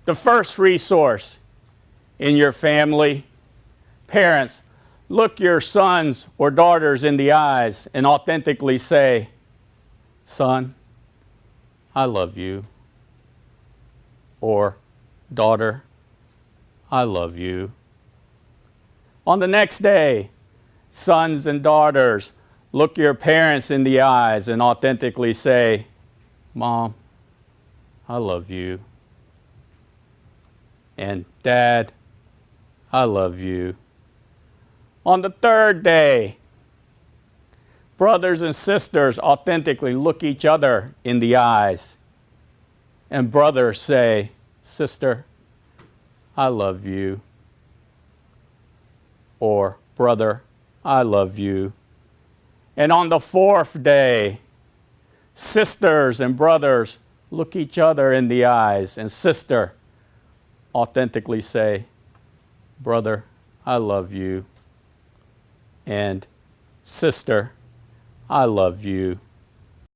the first resource in your family. Parents, look your sons or daughters in the eyes and authentically say, "Son, I love you." Or, "Daughter, I love you." On the next day, sons and daughters, look your parents in the eyes and authentically say, "Mom, I love you." And, "Dad, I love you." On the third day, brothers and sisters authentically look each other in the eyes. And brothers say, "Sister, I love you." Or, "Brother, I love you." And on the fourth day, sisters and brothers look each other in the eyes, and sister authentically say, "Brother, I love you." And, "Sister, I love you."